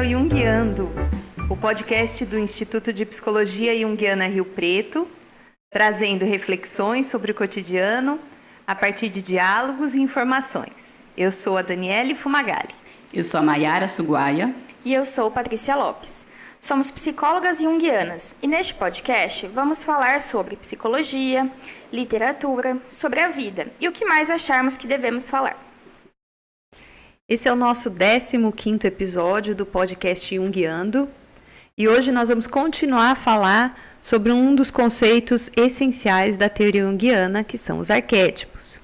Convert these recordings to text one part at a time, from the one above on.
ao Jungiando, o podcast do Instituto de Psicologia Junguiana Rio Preto, trazendo reflexões sobre o cotidiano a partir de diálogos e informações. Eu sou a Daniele Fumagalli. Eu sou a Maiara Suguaia. E eu sou Patrícia Lopes. Somos psicólogas junguianas e neste podcast vamos falar sobre psicologia, literatura, sobre a vida e o que mais acharmos que devemos falar. Esse é o nosso 15º episódio do podcast Jungiando e hoje nós vamos continuar a falar sobre um dos conceitos essenciais da teoria junguiana, que são os arquétipos.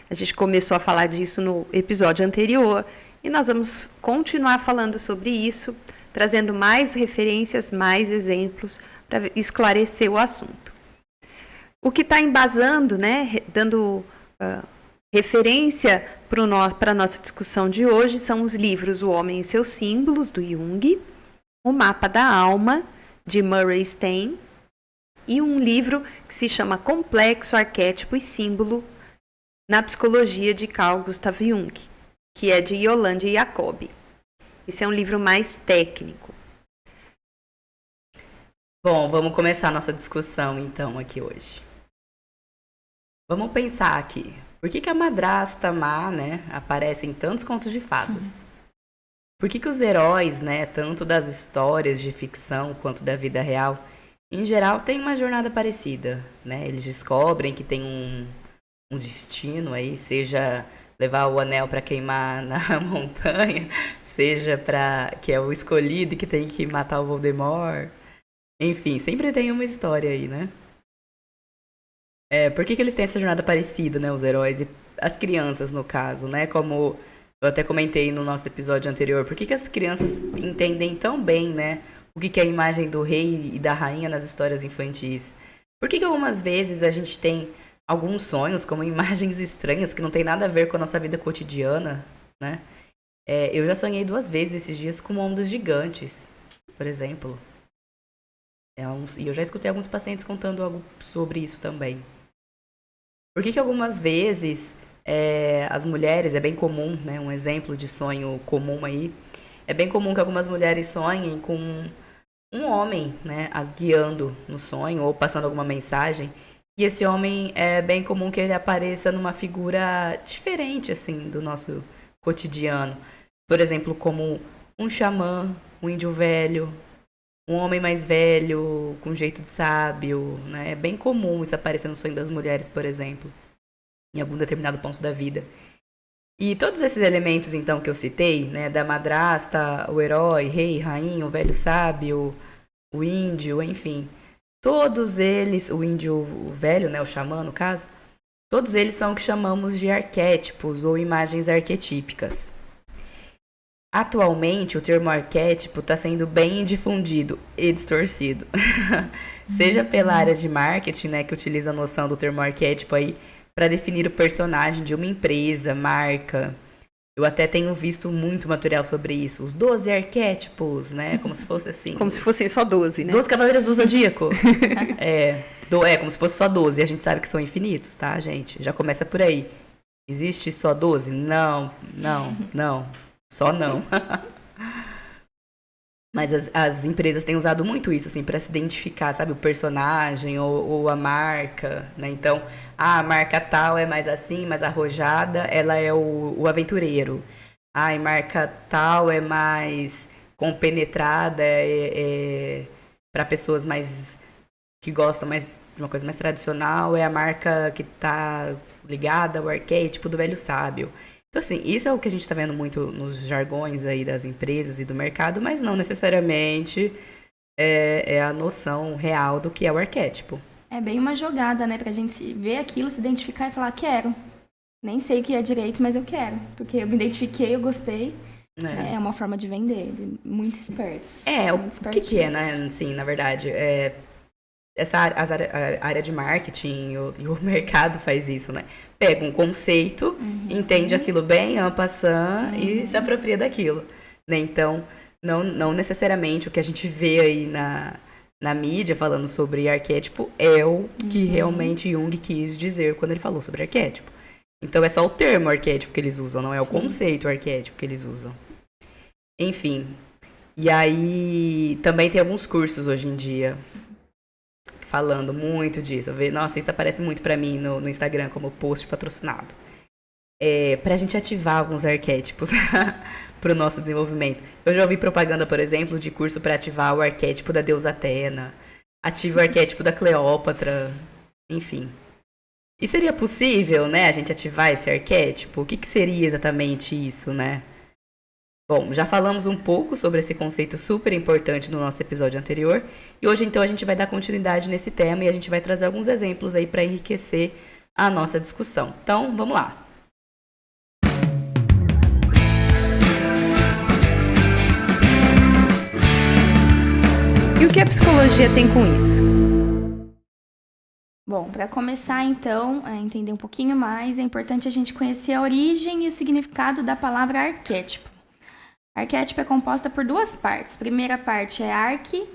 A gente começou a falar disso no episódio anterior e nós vamos continuar falando sobre isso, trazendo mais referências, mais exemplos para esclarecer o assunto. O que está embasando, dando referência para a nossa discussão de hoje são os livros O Homem e Seus Símbolos, do Jung, O Mapa da Alma, de Murray Stein, e um livro que se chama Complexo, Arquétipo e Símbolo na Psicologia, de Carl Gustav Jung, que é de Yolande Jacobi. Esse é um livro mais técnico. Bom, vamos começar a nossa discussão então aqui hoje. Vamos pensar aqui. Por que a madrasta má, aparece em tantos contos de fadas? Por que os heróis, tanto das histórias de ficção quanto da vida real, em geral, têm uma jornada parecida, Eles descobrem que tem um destino aí, seja levar o anel para queimar na montanha, seja que é o escolhido e que tem que matar o Voldemort. Enfim, sempre tem uma história aí, Por que eles têm essa jornada parecida, os heróis e as crianças, no caso, Como eu até comentei no nosso episódio anterior, por que as crianças entendem tão bem, o que é a imagem do rei e da rainha nas histórias infantis? Por que algumas vezes a gente tem alguns sonhos como imagens estranhas que não tem nada a ver com a nossa vida cotidiana, Eu já sonhei 2 vezes esses dias com ondas gigantes, por exemplo. E eu já escutei alguns pacientes contando algo sobre isso também. Por que algumas vezes as mulheres, é bem comum, um exemplo de sonho comum aí, é bem comum que algumas mulheres sonhem com um homem, as guiando no sonho ou passando alguma mensagem. E esse homem é bem comum que ele apareça numa figura diferente, assim, do nosso cotidiano. Por exemplo, como um xamã, um índio velho, um homem mais velho, com jeito de sábio, É bem comum isso aparecer no sonho das mulheres, por exemplo, em algum determinado ponto da vida. E todos esses elementos, então, que eu citei, da madrasta, o herói, rei, rainha, o velho sábio, o índio, enfim, todos eles, o índio o velho, o xamã, no caso, todos eles são o que chamamos de arquétipos ou imagens arquetípicas. Atualmente, o termo arquétipo está sendo bem difundido e distorcido. Seja pela área de marketing, que utiliza a noção do termo arquétipo aí para definir o personagem de uma empresa, marca. Eu até tenho visto muito material sobre isso. Os 12 arquétipos, Como se fosse assim. Como se fossem só 12, 12 cavaleiros do Zodíaco. Como se fosse só 12. E a gente sabe que são infinitos, tá, gente? Já começa por aí. Existe só 12? Não. Só não. Mas as empresas têm usado muito isso, assim, para se identificar, sabe? O personagem ou a marca, Então, a marca tal é mais assim, mais arrojada, ela é o aventureiro. A marca tal é mais compenetrada, para pessoas mais que gostam mais de uma coisa mais tradicional, é a marca que está ligada ao arquétipo do velho sábio. Então, assim, isso é o que a gente está vendo muito nos jargões aí das empresas e do mercado, mas não necessariamente é a noção real do que é o arquétipo. É bem uma jogada, pra gente ver aquilo, se identificar e falar, quero. Nem sei o que é direito, mas eu quero. Porque eu me identifiquei, eu gostei. É uma forma de vender, muito espertos. O que é, Assim, na verdade, a área de marketing e o mercado faz isso, Pega um conceito, entende aquilo bem, en passant, e se apropria daquilo, Então, não necessariamente o que a gente vê aí na mídia falando sobre arquétipo é o que realmente Jung quis dizer quando ele falou sobre arquétipo. Então, é só o termo arquétipo que eles usam, não é o conceito arquétipo que eles usam. Enfim, E aí também tem alguns cursos hoje em dia falando muito disso. Nossa, isso aparece muito pra mim no Instagram como post patrocinado. Pra gente ativar alguns arquétipos pro nosso desenvolvimento. Eu já ouvi propaganda, por exemplo, de curso para ativar o arquétipo da deusa Atena, ative o arquétipo da Cleópatra, enfim. E seria possível, né, a gente ativar esse arquétipo? O que seria exatamente isso, né? Bom, já falamos um pouco sobre esse conceito super importante no nosso episódio anterior. E hoje, então, a gente vai dar continuidade nesse tema e a gente vai trazer alguns exemplos aí para enriquecer a nossa discussão. Então, vamos lá. E o que a psicologia tem com isso? Bom, para começar, então, a entender um pouquinho mais, é importante a gente conhecer a origem e o significado da palavra arquétipo. Arquétipo é composta por duas partes. A primeira parte é arque,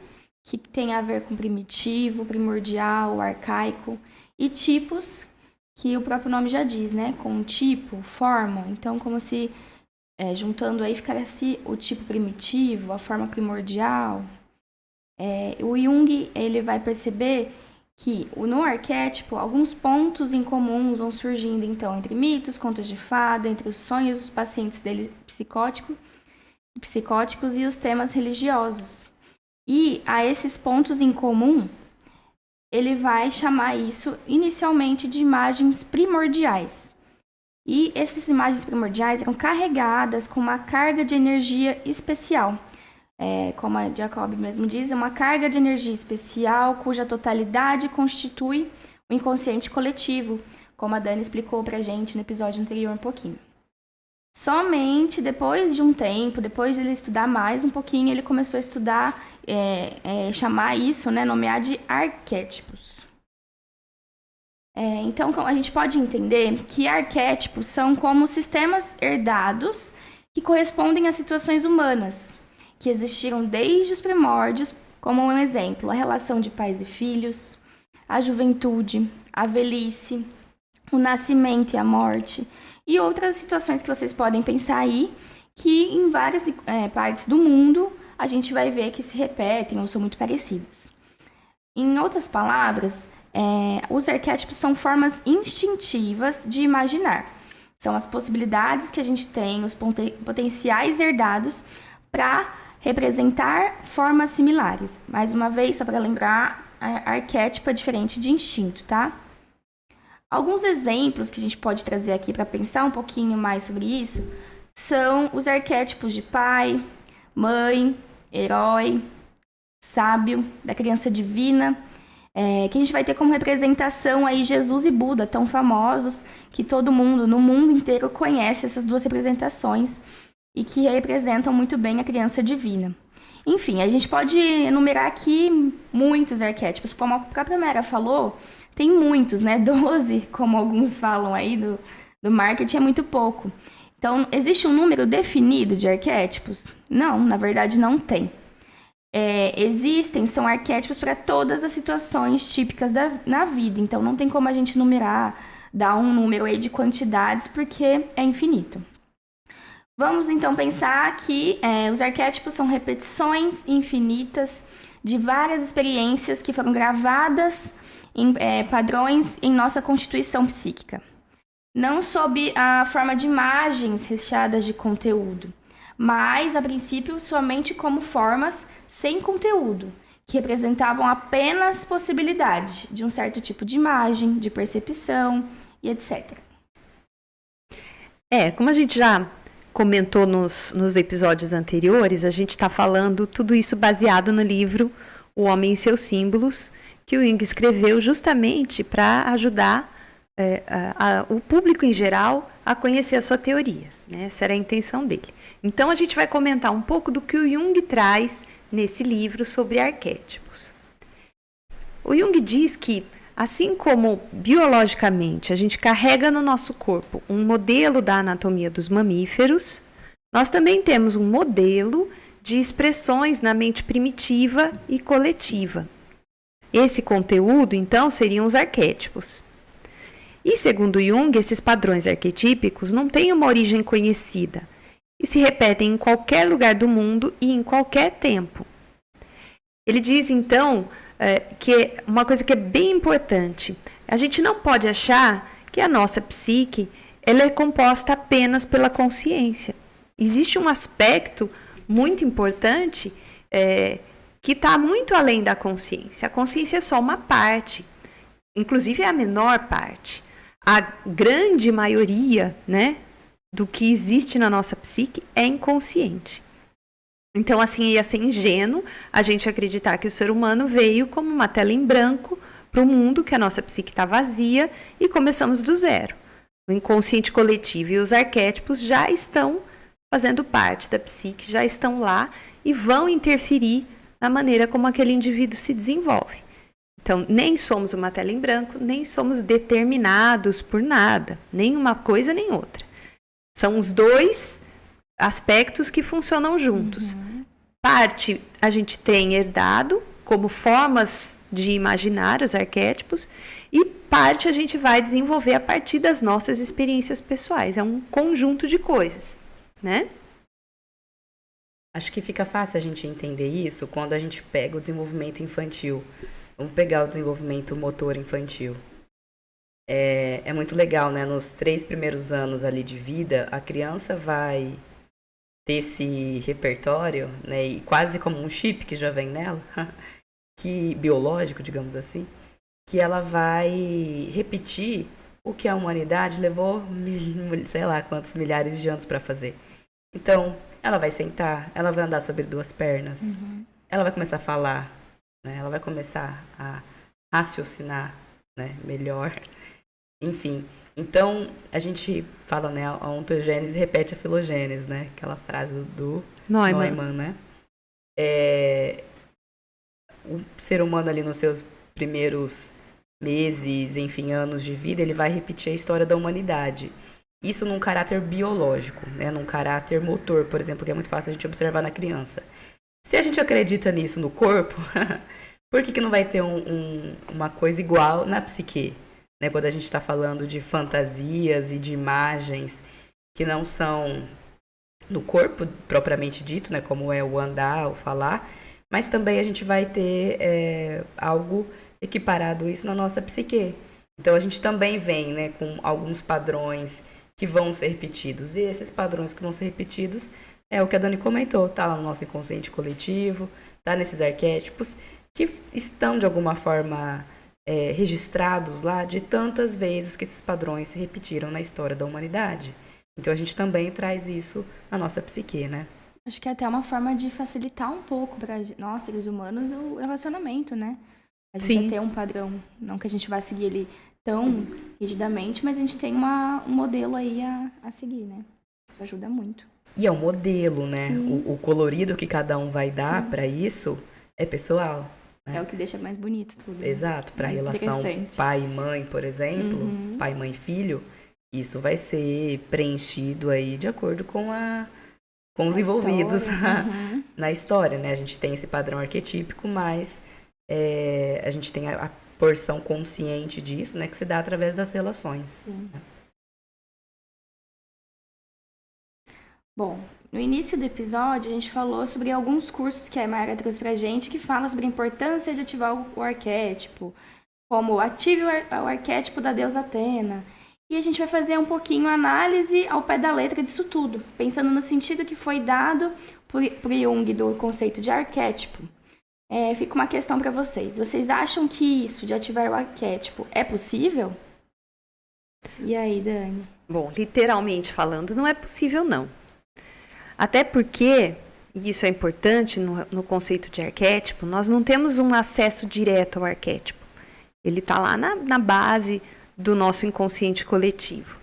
que tem a ver com primitivo, primordial, arcaico, e tipos, que o próprio nome já diz, né? Com tipo, forma. Então, como se, juntando aí, ficasse o tipo primitivo, a forma primordial. O Jung, ele vai perceber que no arquétipo, alguns pontos em comum vão surgindo, então, entre mitos, contos de fada, entre os sonhos dos pacientes dele psicóticos e os temas religiosos. E a esses pontos em comum, ele vai chamar isso inicialmente de imagens primordiais. E essas imagens primordiais eram carregadas com uma carga de energia especial. Como a Jacob mesmo diz, é uma carga de energia especial cuja totalidade constitui o inconsciente coletivo, como a Dani explicou pra gente no episódio anterior um pouquinho. Somente depois de um tempo, depois de ele estudar mais um pouquinho, ele começou a estudar, chamar isso, né, nomear de arquétipos. Então, a gente pode entender que arquétipos são como sistemas herdados que correspondem a situações humanas, que existiram desde os primórdios, como um exemplo, a relação de pais e filhos, a juventude, a velhice, o nascimento e a morte, e outras situações que vocês podem pensar aí, que em várias partes do mundo a gente vai ver que se repetem ou são muito parecidas. Em outras palavras, os arquétipos são formas instintivas de imaginar. São as possibilidades que a gente tem, os potenciais herdados para representar formas similares. Mais uma vez, só para lembrar, arquétipo é diferente de instinto, tá? Alguns exemplos que a gente pode trazer aqui para pensar um pouquinho mais sobre isso são os arquétipos de pai, mãe, herói, sábio, da criança divina, que a gente vai ter como representação aí Jesus e Buda, tão famosos que todo mundo, no mundo inteiro, conhece essas duas representações e que representam muito bem a criança divina. Enfim, a gente pode enumerar aqui muitos arquétipos, como a própria Mera falou, tem muitos, né? 12, como alguns falam aí do marketing, é muito pouco. Então, existe um número definido de arquétipos? Não, na verdade não tem. São arquétipos para todas as situações típicas na vida. Então, não tem como a gente numerar, dar um número aí de quantidades, porque é infinito. Vamos, então, pensar que os arquétipos são repetições infinitas de várias experiências que foram gravadas em padrões em nossa constituição psíquica. Não sob a forma de imagens recheadas de conteúdo, mas, a princípio, somente como formas sem conteúdo, que representavam apenas possibilidade de um certo tipo de imagem, de percepção e etc. Como a gente já comentou nos episódios anteriores, a gente está falando tudo isso baseado no livro O Homem e Seus Símbolos, que o Jung escreveu justamente para ajudar o público em geral a conhecer a sua teoria, né? Essa era a intenção dele. Então, a gente vai comentar um pouco do que o Jung traz nesse livro sobre arquétipos. O Jung diz que, assim como biologicamente a gente carrega no nosso corpo um modelo da anatomia dos mamíferos, nós também temos um modelo de expressões na mente primitiva e coletiva. Esse conteúdo, então, seriam os arquétipos. E, segundo Jung, esses padrões arquetípicos não têm uma origem conhecida. e se repetem em qualquer lugar do mundo e em qualquer tempo. Ele diz, então, que uma coisa que é bem importante, a gente não pode achar que a nossa psique ela é composta apenas pela consciência. Existe um aspecto muito importante que está muito além da consciência. A consciência é só uma parte, inclusive é a menor parte. A grande maioria, né, do que existe na nossa psique é inconsciente. Então, assim, ia ser ingênuo a gente acreditar que o ser humano veio como uma tela em branco para o mundo, que a nossa psique está vazia e começamos do zero. O inconsciente coletivo e os arquétipos já estão fazendo parte da psique, já estão lá e vão interferir na maneira como aquele indivíduo se desenvolve. Então, nem somos uma tela em branco, nem somos determinados por nada, nem uma coisa nem outra. São os dois aspectos que funcionam juntos. Parte a gente tem herdado como formas de imaginar os arquétipos e parte a gente vai desenvolver a partir das nossas experiências pessoais. É um conjunto de coisas, né? Acho que fica fácil a gente entender isso quando a gente pega o desenvolvimento infantil. Vamos pegar o desenvolvimento motor infantil. É muito legal, né? Nos 3 primeiros anos ali de vida, a criança vai ter esse repertório, né? E quase como um chip que já vem nela, que biológico, digamos assim, que ela vai repetir o que a humanidade levou, sei lá quantos milhares de anos para fazer. Então, ela vai sentar, ela vai andar sobre 2 pernas, ela vai começar a falar, né? Ela vai começar a raciocinar, né? Melhor. Enfim, então a gente fala, né, a ontogênese repete a filogênese, né? Aquela frase do Neumann, né? O ser humano ali nos seus primeiros meses, enfim, anos de vida, ele vai repetir a história da humanidade. Isso num caráter biológico, né? Num caráter motor, por exemplo, que é muito fácil a gente observar na criança. Se a gente acredita nisso no corpo, por que não vai ter uma coisa igual na psique? Né? Quando a gente está falando de fantasias e de imagens que não são no corpo propriamente dito, né? Como é o andar, o falar, mas também a gente vai ter algo equiparado isso na nossa psique. Então a gente também vem, né, com alguns padrões que vão ser repetidos. E esses padrões que vão ser repetidos é o que a Dani comentou, tá lá no nosso inconsciente coletivo, tá nesses arquétipos que estão de alguma forma registrados lá de tantas vezes que esses padrões se repetiram na história da humanidade. Então a gente também traz isso na nossa psique, né? Acho que é até uma forma de facilitar um pouco para nós, seres humanos, o relacionamento, né? A gente já tem um padrão, não que a gente vá seguir ele tão rigidamente, mas a gente tem um modelo aí a seguir, né? Isso ajuda muito. E é um modelo, né? O colorido que cada um vai dar para isso é pessoal. Né? É o que deixa mais bonito tudo. Exato. Para a relação pai e mãe, por exemplo, pai, mãe e filho, isso vai ser preenchido aí de acordo com os envolvidos na história, né? A gente tem esse padrão arquetípico, mas a gente tem a porção consciente disso, né? Que se dá através das relações. Né? Bom, no início do episódio, a gente falou sobre alguns cursos que a Mayara trouxe pra gente que falam sobre a importância de ativar o arquétipo, como ative o arquétipo da deusa Atena. E a gente vai fazer um pouquinho análise ao pé da letra disso tudo, pensando no sentido que foi dado por Jung do conceito de arquétipo. Fica uma questão para vocês. Vocês acham que isso de ativar o arquétipo é possível? E aí, Dani? Bom, literalmente falando, não é possível, não. Até porque, e isso é importante no conceito de arquétipo, nós não temos um acesso direto ao arquétipo. Ele está lá na base do nosso inconsciente coletivo.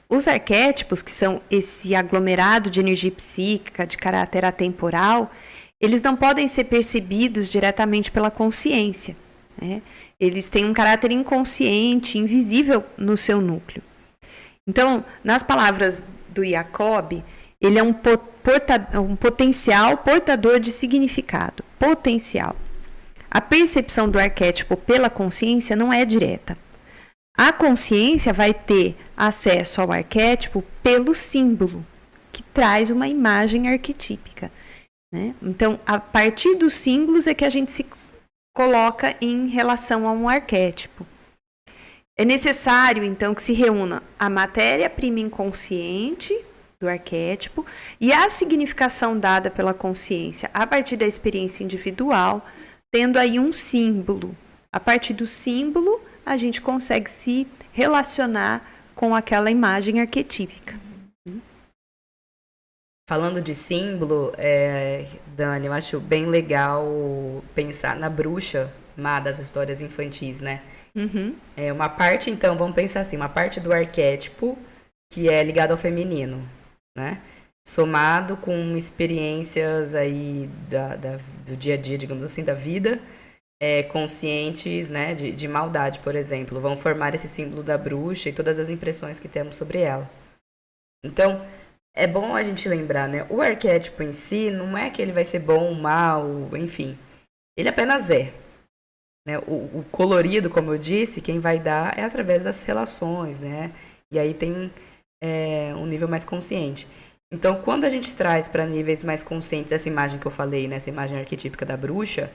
Os arquétipos, que são esse aglomerado de energia psíquica de caráter atemporal, eles não podem ser percebidos diretamente pela consciência. Né? Eles têm um caráter inconsciente, invisível no seu núcleo. Então, nas palavras do Jacob, ele é um potencial portador de significado. Potencial. A percepção do arquétipo pela consciência não é direta. A consciência vai ter acesso ao arquétipo pelo símbolo. que traz uma imagem arquetípica, né? Então, a partir dos símbolos é que a gente se coloca em relação a um arquétipo. É necessário, então, que se reúna a matéria-prima inconsciente do arquétipo e a significação dada pela consciência a partir da experiência individual, tendo aí um símbolo. A partir do símbolo, a gente consegue se relacionar com aquela imagem arquetípica. Falando de símbolo, Dani, eu acho bem legal pensar na bruxa má das histórias infantis, né? Uhum. Uma parte, então, vamos pensar assim, uma parte do arquétipo que é ligado ao feminino, né? Somado com experiências aí do dia a dia, digamos assim, da vida, conscientes, né, de maldade, por exemplo, vão formar esse símbolo da bruxa e todas as impressões que temos sobre ela. Então, é bom a gente lembrar, né? O arquétipo em si não é que ele vai ser bom, mal, enfim. Ele apenas é. Né? O colorido, como eu disse, quem vai dar é através das relações, né? E aí tem um nível mais consciente. Então, quando a gente traz para níveis mais conscientes essa imagem que eu falei, né? Essa imagem arquetípica da bruxa,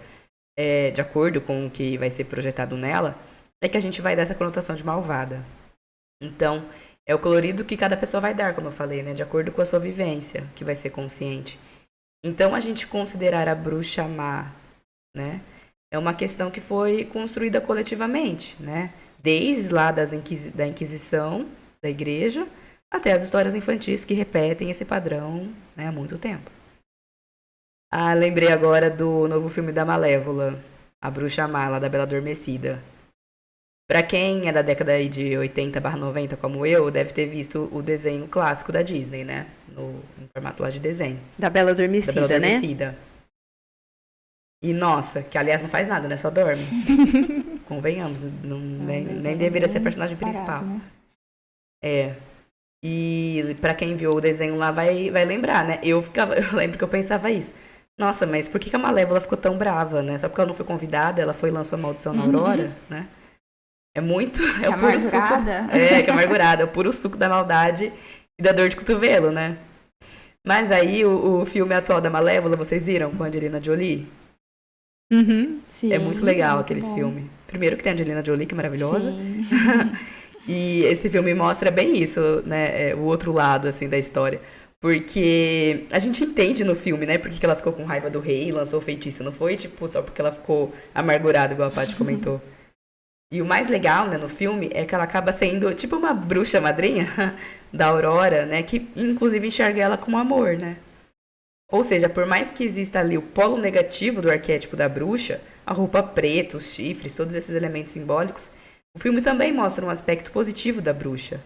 de acordo com o que vai ser projetado nela, é que a gente vai dar essa conotação de malvada. Então, é o colorido que cada pessoa vai dar, como eu falei, né? De acordo com a sua vivência, que vai ser consciente. Então, a gente considerar a bruxa má, né? É uma questão que foi construída coletivamente, né? Desde lá da Inquisição, da Igreja, até as histórias infantis que repetem esse padrão, né, há muito tempo. Lembrei agora do novo filme da Malévola, A Bruxa Má, lá da Bela Adormecida. Pra quem é da década aí de 80/90, como eu, deve ter visto o desenho clássico da Disney, né? No formato lá de desenho. Da Bela Adormecida, da Bela né? Adormecida. E, nossa, que aliás não faz nada, né? Só dorme. Convenhamos, nem deveria ser personagem principal. Né? E pra quem viu o desenho lá vai lembrar, né? Eu lembro que eu pensava isso. Nossa, mas por que a Malévola ficou tão brava, né? Só porque ela não foi convidada, ela foi e lançou a maldição na Aurora, né? É muito... É o puro suco... que é amargurada. É o puro suco da maldade e da dor de cotovelo, né? Mas aí, o filme atual da Malévola, vocês viram? Com a Angelina Jolie? Uhum. Sim, É muito legal muito aquele bom. filme. Primeiro que tem a Angelina Jolie, que é maravilhosa. Sim. E esse filme mostra bem isso, né? O outro lado, assim, da história. Porque a gente entende no filme, né? Porque que ela ficou com raiva do rei e lançou o feitiço. Não foi, tipo, só porque ela ficou amargurada, igual a Paty comentou. E o mais legal, né, no filme é que ela acaba sendo, tipo, uma bruxa madrinha da Aurora, né? Que, inclusive, enxerga ela como amor, né? Ou seja, por mais que exista ali o polo negativo do arquétipo da bruxa, a roupa preta, os chifres, todos esses elementos simbólicos, o filme também mostra um aspecto positivo da bruxa.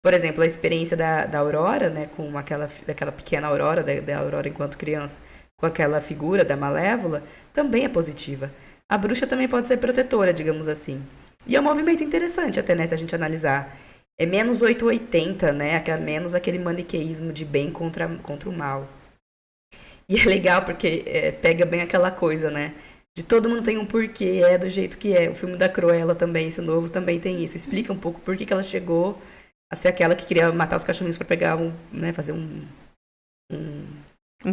Por exemplo, a experiência da Aurora, né, com daquela pequena Aurora, da Aurora enquanto criança, com aquela figura da Malévola, também é positiva. A bruxa também pode ser protetora, digamos assim. E é um movimento interessante até, né, se a gente analisar. É menos 880, né, menos aquele maniqueísmo de bem contra o mal. E é legal porque pega bem aquela coisa, né? De todo mundo tem um porquê, é do jeito que é. O filme da Cruella também, esse novo, também tem isso. Explica um pouco por que ela chegou a ser aquela que queria matar os cachorrinhos para pegar fazer Um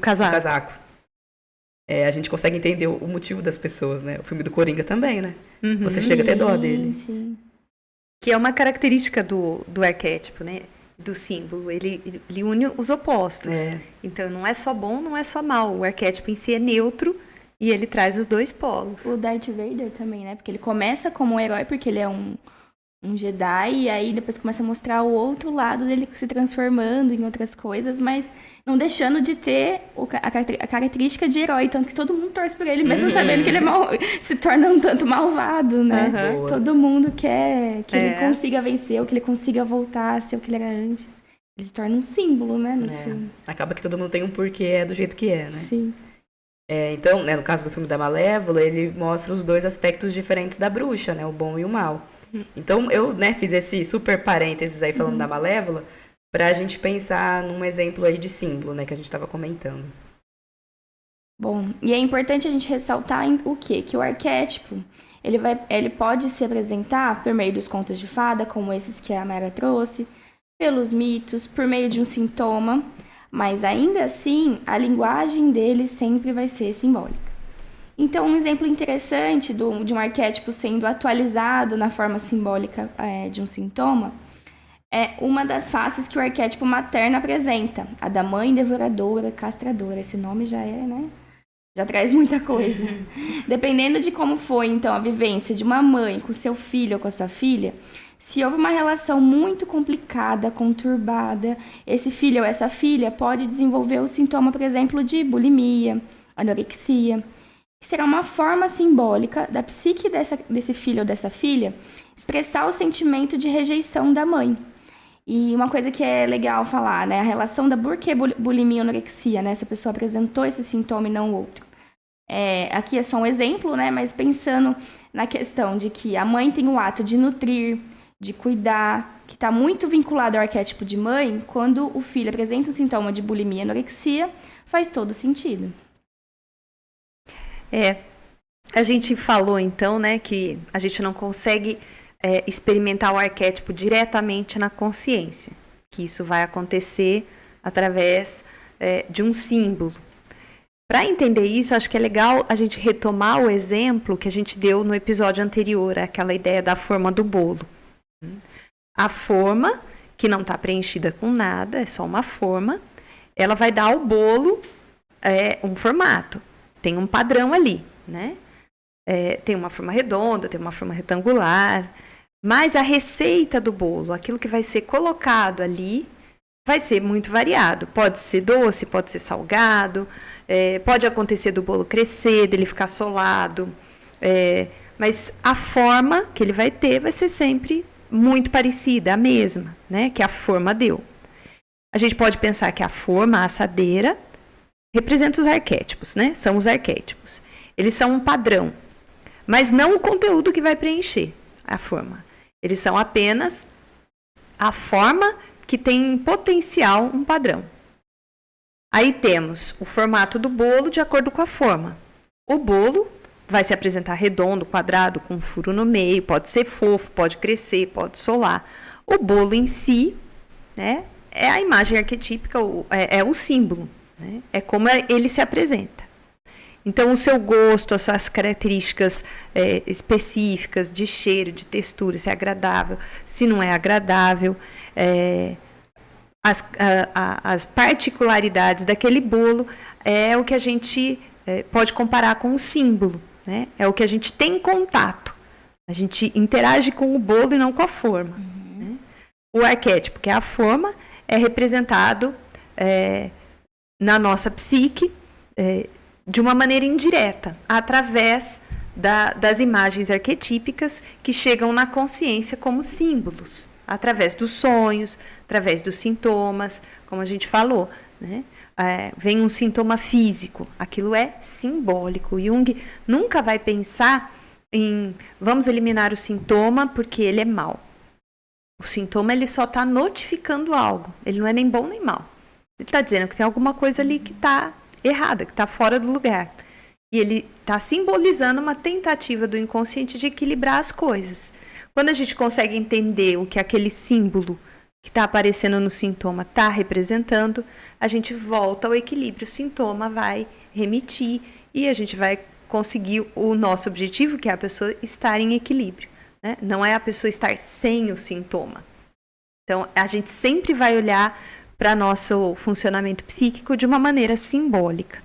casaco. A gente consegue entender o motivo das pessoas, né? O filme do Coringa também, né? Uhum. Você chega a ter dó dele. Sim. Que é uma característica do arquétipo, né? Do símbolo. Ele une os opostos. Então, não é só bom, não é só mal. O arquétipo em si é neutro e ele traz os dois polos. O Darth Vader também, né? Porque ele começa como um herói, porque ele é um Jedi, e aí depois começa a mostrar o outro lado dele se transformando em outras coisas, mas não deixando de ter a característica de herói, tanto que todo mundo torce por ele, mesmo sabendo que ele se torna um tanto malvado, né? Uhum. Todo mundo quer que ele consiga vencer, ou que ele consiga voltar a ser o que ele era antes. Ele se torna um símbolo, né, nos filmes. Acaba que todo mundo tem um porquê, do jeito que é, né? Sim. Então, né, no caso do filme da Malévola, ele mostra os dois aspectos diferentes da bruxa, né? O bom e o mal. Então, eu, né, fiz esse super parênteses aí falando da Malévola pra gente pensar num exemplo aí de símbolo, né, que a gente estava comentando. Bom, e é importante a gente ressaltar o quê? Que o arquétipo, ele pode se apresentar por meio dos contos de fada, como esses que a Mara trouxe, pelos mitos, por meio de um sintoma, mas ainda assim a linguagem deles sempre vai ser simbólica. Então, um exemplo interessante de um arquétipo sendo atualizado na forma simbólica de um sintoma é uma das faces que o arquétipo materno apresenta, a da mãe devoradora, castradora. Esse nome já é, né? Já traz muita coisa. Dependendo de como foi, então, a vivência de uma mãe com seu filho ou com a sua filha, se houve uma relação muito complicada, conturbada, esse filho ou essa filha pode desenvolver o sintoma, por exemplo, de bulimia, anorexia, que será uma forma simbólica da psique desse filho ou dessa filha expressar o sentimento de rejeição da mãe. E uma coisa que é legal falar, né? A relação da por que bulimia e anorexia, né? Essa pessoa apresentou esse sintoma e não o outro. Aqui é só um exemplo, né? Mas pensando na questão de que a mãe tem o ato de nutrir, de cuidar, que está muito vinculado ao arquétipo de mãe, quando o filho apresenta um sintoma de bulimia e anorexia, faz todo sentido. A gente falou então, né, que a gente não consegue experimentar o arquétipo diretamente na consciência, que isso vai acontecer através de um símbolo. Para entender isso, acho que é legal a gente retomar o exemplo que a gente deu no episódio anterior, aquela ideia da forma do bolo. A forma, que não está preenchida com nada, é só uma forma, ela vai dar ao bolo um formato. Tem um padrão ali, né? Tem uma forma redonda, tem uma forma retangular, mas a receita do bolo, aquilo que vai ser colocado ali, vai ser muito variado. Pode ser doce, pode ser salgado, pode acontecer do bolo crescer, dele ficar solado, mas a forma que ele vai ter vai ser sempre muito parecida, a mesma, né? Que a forma deu. A gente pode pensar que a forma, a assadeira, representa os arquétipos, né? São os arquétipos. Eles são um padrão, mas não o conteúdo que vai preencher a forma. Eles são apenas a forma que tem em potencial um padrão. Aí temos o formato do bolo de acordo com a forma. O bolo vai se apresentar redondo, quadrado, com um furo no meio, pode ser fofo, pode crescer, pode solar. O bolo em si, né, é a imagem arquetípica, é o símbolo, né, é como ele se apresenta. Então, o seu gosto, as suas características específicas de cheiro, de textura, se é agradável, se não é agradável, as particularidades daquele bolo é o que a gente pode comparar com o símbolo, né? É o que a gente tem em contato. A gente interage com o bolo e não com a forma. Né? O arquétipo, que é a forma, é representado na nossa psique de uma maneira indireta, através das imagens arquetípicas que chegam na consciência como símbolos, através dos sonhos, através dos sintomas, como a gente falou, né? Vem um sintoma físico, aquilo é simbólico. Jung nunca vai pensar em vamos eliminar o sintoma porque ele é mau. O sintoma ele só está notificando algo, ele não é nem bom nem mau. Ele está dizendo que tem alguma coisa ali que está errada, que está fora do lugar. E ele está simbolizando uma tentativa do inconsciente de equilibrar as coisas. Quando a gente consegue entender o que aquele símbolo que está aparecendo no sintoma está representando, a gente volta ao equilíbrio. O sintoma vai remitir e a gente vai conseguir o nosso objetivo, que é a pessoa estar em equilíbrio. Né? Não é a pessoa estar sem o sintoma. Então, a gente sempre vai olhar para nosso funcionamento psíquico de uma maneira simbólica.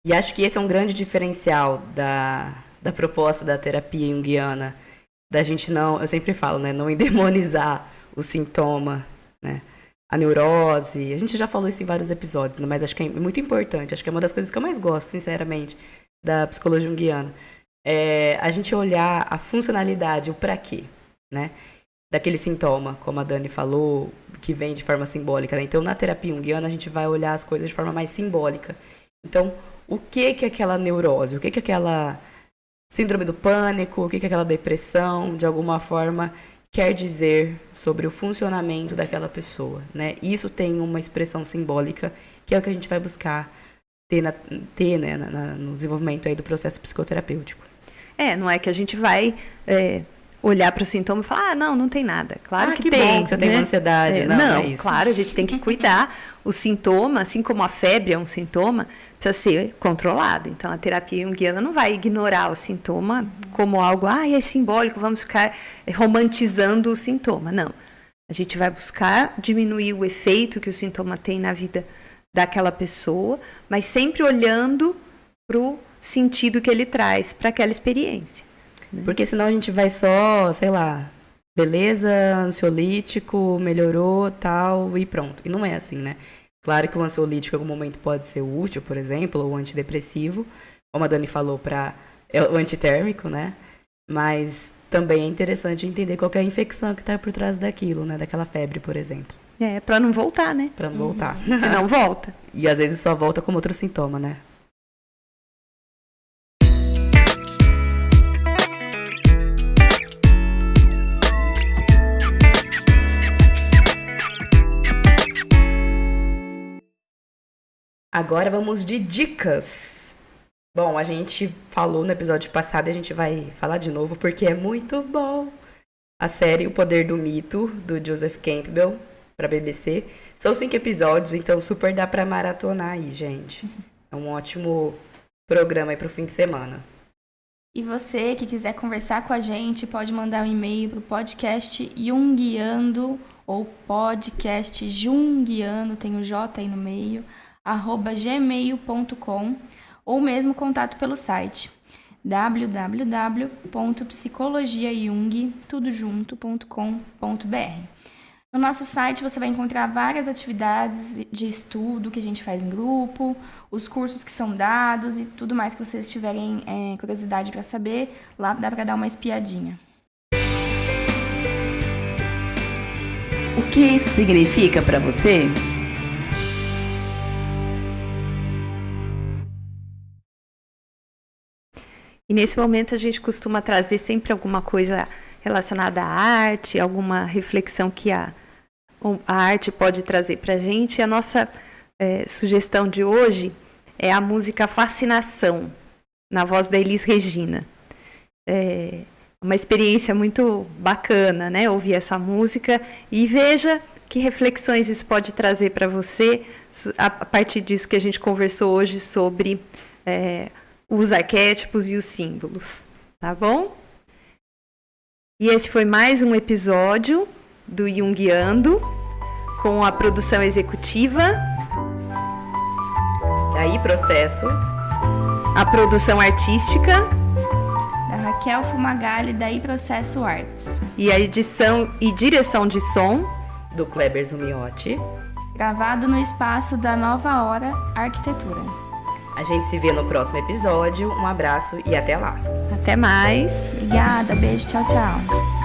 E acho que esse é um grande diferencial da proposta da terapia junguiana, da gente não, eu sempre falo, né, não endemonizar o sintoma, né, a neurose. A gente já falou isso em vários episódios, né, mas acho que é muito importante, acho que é uma das coisas que eu mais gosto, sinceramente, da psicologia junguiana. A gente olhar a funcionalidade, o pra quê, né, daquele sintoma, como a Dani falou, que vem de forma simbólica, né? Então, na terapia junguiana, a gente vai olhar as coisas de forma mais simbólica. Então, o que é aquela neurose? O que é aquela síndrome do pânico? O que é aquela depressão? De alguma forma, quer dizer sobre o funcionamento daquela pessoa, né? Isso tem uma expressão simbólica, que é o que a gente vai buscar ter no desenvolvimento aí do processo psicoterapêutico. Não é que a gente vai olhar para o sintoma e falar, não tem nada. Claro que que tem. bom que você tem uma ansiedade. Não, é isso. Claro, a gente tem que cuidar. O sintoma, assim como a febre é um sintoma, precisa ser controlado. Então, a terapia junguiana não vai ignorar o sintoma como algo, é simbólico, vamos ficar romantizando o sintoma. Não. A gente vai buscar diminuir o efeito que o sintoma tem na vida daquela pessoa, mas sempre olhando para o sentido que ele traz para aquela experiência. Porque senão a gente vai só, sei lá, beleza, ansiolítico, melhorou, tal, e pronto. E não é assim, né? Claro que o ansiolítico em algum momento pode ser útil, por exemplo, ou antidepressivo, como a Dani falou, para o antitérmico, né? Mas também é interessante entender qual que é a infecção que está por trás daquilo, né? Daquela febre, por exemplo. Para não voltar, né? Para não voltar. Senão volta. E às vezes só volta como outro sintoma, né? Agora vamos de dicas. Bom, a gente falou no episódio passado e a gente vai falar de novo porque é muito bom. A série O Poder do Mito, do Joseph Campbell, para BBC. São 5 episódios, então super dá para maratonar aí, gente. É um ótimo programa aí pro fim de semana. E você que quiser conversar com a gente, pode mandar um e-mail pro podcast Junguiando ou podcast Junguiano, tem o J aí no meio, @gmail.com, ou mesmo contato pelo site www.psicologiajung.com.br. No nosso site você vai encontrar várias atividades de estudo que a gente faz em grupo, os cursos que são dados e tudo mais que vocês tiverem curiosidade para saber, lá dá para dar uma espiadinha. O que isso significa para você? E nesse momento a gente costuma trazer sempre alguma coisa relacionada à arte, alguma reflexão que a arte pode trazer para a gente. E a nossa sugestão de hoje é a música Fascinação, na voz da Elis Regina. É uma experiência muito bacana, né? Ouvir essa música e veja que reflexões isso pode trazer para você a partir disso que a gente conversou hoje sobre os arquétipos e os símbolos, tá bom? E esse foi mais um episódio do Junguiando, com a produção executiva. Daí Processo. A produção artística. Da Raquel Fumagalli, daí Processo Arts. E a edição e direção de som. Do Kleber Zumiotti. Gravado no espaço da Nova Hora Arquitetura. A gente se vê no próximo episódio. Um abraço e até lá. Até mais. Obrigada, beijo, tchau, tchau.